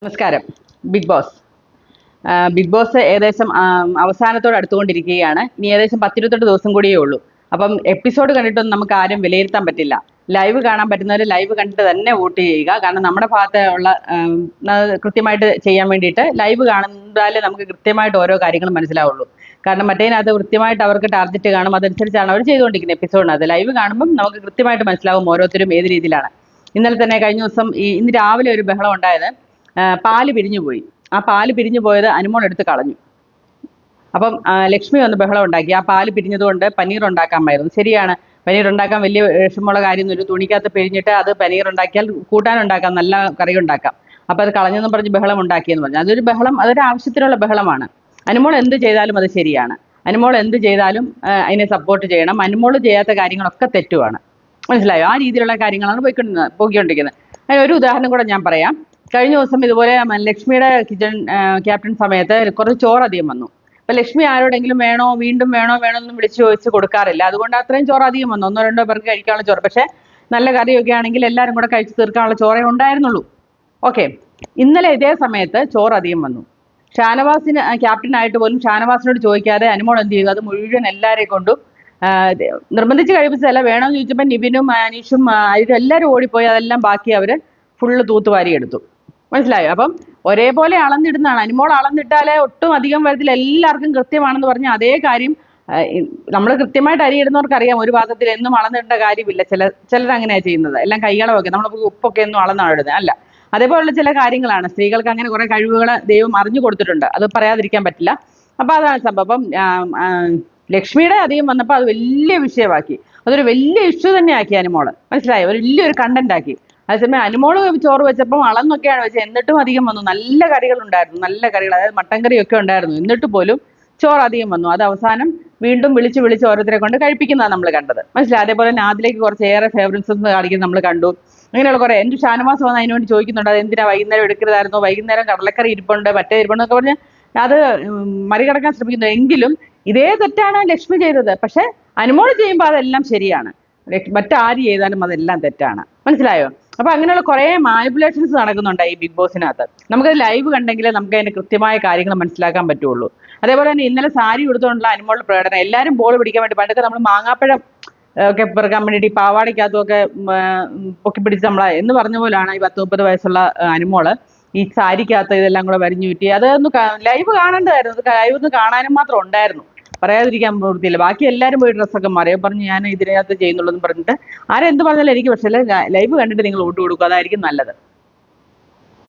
നമസ്കാരം. Big boss big boss ഏകദേശം അവസാനത്തോട് അടുത്തുകൊണ്ടിരിക്കുകയാണ്. ഇനി ഏകദേശം 10-28 ദിവസം കൂടിയേ ഉള്ളൂ. അപ്പം എപ്പിസോഡ് കണ്ടിട്ടൊന്നും നമുക്ക് ആരും വിലയിരുത്താൻ പറ്റില്ല. ലൈവ് കാണാൻ പറ്റുന്നവർ ലൈവ് കണ്ടിട്ട് തന്നെ വോട്ട് ചെയ്യുക. കാരണം നമ്മുടെ ഭാഗത്ത് ഉള്ള കൃത്യമായിട്ട് ചെയ്യാൻ വേണ്ടിയിട്ട് ലൈവ് കാണുന്നാലേ നമുക്ക് കൃത്യമായിട്ട് ഓരോ കാര്യങ്ങളും മനസ്സിലാവുള്ളൂ. കാരണം മറ്റേതിനകത്ത് കൃത്യമായിട്ട് അവർക്ക് ടാർഗറ്റ് കാണും, അതനുസരിച്ചാണ് അവർ ചെയ്തുകൊണ്ടിരിക്കുന്നത്. എപ്പിസോഡിനകത്ത് ലൈവ് കാണുമ്പം നമുക്ക് കൃത്യമായിട്ട് മനസ്സിലാവും ഓരോരുത്തരും ഏത് രീതിയിലാണ്. ഇന്നലെ തന്നെ കഴിഞ്ഞ ദിവസം ഇന്ന് രാവിലെ ഒരു ബഹളം ഉണ്ടായത്, പാല് പിരിഞ്ഞു പോയി. ആ പാല് പിരിഞ്ഞു പോയത് അനുമോൾ എടുത്ത് കളഞ്ഞു. അപ്പം ലക്ഷ്മി വന്ന് ബഹളം ഉണ്ടാക്കി. ആ പാല് പിരിഞ്ഞതുകൊണ്ട് പനീർ ഉണ്ടാക്കാമായിരുന്നു. ശരിയാണ്, പനീർ ഉണ്ടാക്കാൻ വലിയ വിഷമമുള്ള കാര്യമൊന്നും ഒരു തുണിക്കകത്ത് പിരിഞ്ഞിട്ട് അത് പനീർ ഉണ്ടാക്കിയാൽ കൂട്ടാനുണ്ടാക്കാം, നല്ല കറി ഉണ്ടാക്കാം. അപ്പം അത് കളഞ്ഞെന്നും പറഞ്ഞ് ബഹളം ഉണ്ടാക്കിയെന്ന് പറഞ്ഞു. അതൊരു ബഹളം, അതൊരു ആവശ്യത്തിനുള്ള ബഹളമാണ്. അനുമോൾ എന്ത് ചെയ്താലും അത് ശരിയാണ്. അനുമോൾ എന്ത് ചെയ്താലും അതിനെ സപ്പോർട്ട് ചെയ്യണം. അനുമോൾ ചെയ്യാത്ത കാര്യങ്ങളൊക്കെ തെറ്റുമാണ്. മനസ്സിലായോ? ആ രീതിയിലുള്ള കാര്യങ്ങളാണ് പോയിക്കൊണ്ടിരിക്കുന്നത്. ഒരു ഉദാഹരണം കൂടെ ഞാൻ പറയാം. കഴിഞ്ഞ ദിവസം ഇതുപോലെ ലക്ഷ്മിയുടെ കിച്ചൺ ക്യാപ്റ്റൻ സമയത്ത് കുറച്ച് ചോറ് അധികം വന്നു. അപ്പൊ ലക്ഷ്മി ആരോടെങ്കിലും വീണ്ടും വേണോ എന്നും വിളിച്ചു ചോദിച്ച് കൊടുക്കാറില്ല. അതുകൊണ്ട് അത്രയും ചോറ് അധികം വന്നു. 1-2 പേർക്ക് കഴിക്കാനുള്ള ചോറ്. പക്ഷെ നല്ല കറിയൊക്കെ ആണെങ്കിൽ എല്ലാവരും കൂടെ കഴിച്ച് തീർക്കാനുള്ള ചോറേ ഉണ്ടായിരുന്നുള്ളൂ. ഓക്കെ, ഇന്നലെ ഇതേ സമയത്ത് ചോറ് അധികം വന്നു. ഷാനവാസിന് ക്യാപ്റ്റനായിട്ട് പോലും ഷാനവാസിനോട് ചോദിക്കാതെ അനുമോൾ എന്ത് ചെയ്തു? അത് മുഴുവൻ എല്ലാവരെയും കൊണ്ടും നിർബന്ധിച്ച് കഴിപ്പിച്ചതല്ല, വേണമെന്ന് ചോദിച്ചപ്പോൾ നിവിനും അനീഷും എല്ലാവരും ഓടിപ്പോയി. അതെല്ലാം ബാക്കി അവർ ഫുള്ള് തൂത്തുവാരി എടുത്തു. മനസ്സിലായോ? അപ്പം ഒരേപോലെ അളന്നിടുന്നതാണ്. അനുമോൾ അളന്നിട്ടാലേ ഒട്ടും അധികം വരത്തില്ല, എല്ലാവർക്കും കൃത്യമാണെന്ന് പറഞ്ഞാൽ അതേ കാര്യം നമ്മൾ കൃത്യമായിട്ട് അരി ഇടുന്നവർക്ക് അറിയാം. ഒരു പാത്രത്തിൽ എന്നും അളന്നിടേണ്ട കാര്യമില്ല. ചിലരങ്ങനെയാണ് ചെയ്യുന്നത്. എല്ലാം കൈകളൊക്കെ നമ്മൾ ഉപ്പൊക്കെ ഒന്നും അളന്നാണ് ഇടുന്നത്. അല്ല, അതേപോലുള്ള ചില കാര്യങ്ങളാണ്. സ്ത്രീകൾക്ക് അങ്ങനെ കുറെ കഴിവുകൾ ദൈവം അറിഞ്ഞു കൊടുത്തിട്ടുണ്ട്. അത് പറയാതിരിക്കാൻ പറ്റില്ല. അപ്പൊ അതാണ് സംഭവം. ലക്ഷ്മിയുടെ അധികം വന്നപ്പോൾ അത് വലിയ വിഷയമാക്കി. അതൊരു വലിയ ഇഷ്യൂ തന്നെ ആക്കി അനുമോള്. മനസ്സിലായോ? ഒരു വലിയൊരു കണ്ടന്റ് ആക്കി. അതേസമയം അനുമോള് ചോറ് വെച്ചപ്പോൾ അളന്നൊക്കെയാണ് വെച്ചത്. എന്നിട്ടും അധികം വന്നു. നല്ല കറികൾ ഉണ്ടായിരുന്നു, നല്ല കറികൾ, അതായത് മട്ടൻ കറിയൊക്കെ ഉണ്ടായിരുന്നു. എന്നിട്ട് പോലും ചോറ് അധികം വന്നു. അത് അവസാനം വീണ്ടും വിളിച്ച് ഓരോരുത്തരെ കൊണ്ട് കഴിപ്പിക്കുന്നതാണ് നമ്മൾ കണ്ടത്. മനസ്സിലായി? അതേപോലെ നാദിലേക്ക് കുറച്ചേറെ ഫേവറൻസ് കാണിക്കുന്നത് നമ്മൾ കണ്ടു. അങ്ങനെയുള്ള കുറെ. എൻ്റെ ഷാനവാസ് വന്ന് അതിന് വേണ്ടി ചോദിക്കുന്നുണ്ട്, അത് എന്തിനാ വൈകുന്നേരം എടുക്കരുതായിരുന്നോ, വൈകുന്നേരം കടലക്കറി ഇരിപ്പുണ്ട്, മറ്റേ ഇരിപ്പുണ്ട് എന്നൊക്കെ പറഞ്ഞ് അത് മറികടക്കാൻ ശ്രമിക്കുന്നു. എങ്കിലും ഇതേ തെറ്റാണ് ലക്ഷ്മി ചെയ്തത്. പക്ഷെ അനുമോൾ ചെയ്യുമ്പോൾ അതെല്ലാം ശരിയാണ്. മറ്റാര് ചെയ്താലും അതെല്ലാം തെറ്റാണ്. മനസ്സിലായോ? അപ്പൊ അങ്ങനെയുള്ള കുറെ മാനിപ്പുലേഷൻസ് നടക്കുന്നുണ്ട് ഈ ബിഗ് ബോസിനകത്ത്. നമുക്കത് ലൈവ് കണ്ടെങ്കിലേ നമുക്ക് അതിന്റെ കൃത്യമായ കാര്യങ്ങൾ മനസ്സിലാക്കാൻ പറ്റുള്ളൂ. അതേപോലെ തന്നെ ഇന്നലെ സാരി ഉടുത്തുകൊണ്ടുള്ള അനുമോളുടെ പ്രകടനം, എല്ലാവരും ബോൾ പിടിക്കാൻ വേണ്ടി, പണ്ടൊക്കെ നമ്മൾ മാങ്ങാപ്പഴം ഒക്കെ പെറുക്കാൻ വേണ്ടിയിട്ട് ഈ പാവാടിക്കകത്തും ഒക്കെ പൊക്കി പിടിച്ച് എന്ന് പറഞ്ഞ പോലാണ് ഈ 10-30 വയസ്സുള്ള അനുമോള് ഈ സാരിക്കകത്ത് ഇതെല്ലാം കൂടെ വരിഞ്ഞു ചുറ്റി. അതൊന്ന് ലൈവ് കാണേണ്ടതായിരുന്നു. അത് ലൈവ് ഒന്ന് കാണാനും മാത്രം ഉണ്ടായിരുന്നു. പറയാതിരിക്കാൻ പ്രവൃത്തിയില്ല. ബാക്കി എല്ലാവരും പോയി ഡ്രസ്സൊക്കെ മാറി പറഞ്ഞു ഞാൻ ഇതിനകത്ത് ചെയ്യുന്നുള്ളൂ എന്ന് പറഞ്ഞിട്ട് ആരെന്ത് പറഞ്ഞാലും എനിക്ക് പക്ഷേ ലൈവ് കണ്ടിട്ട് നിങ്ങൾ വോട്ട് കൊടുക്കുക, അതായിരിക്കും നല്ലത്.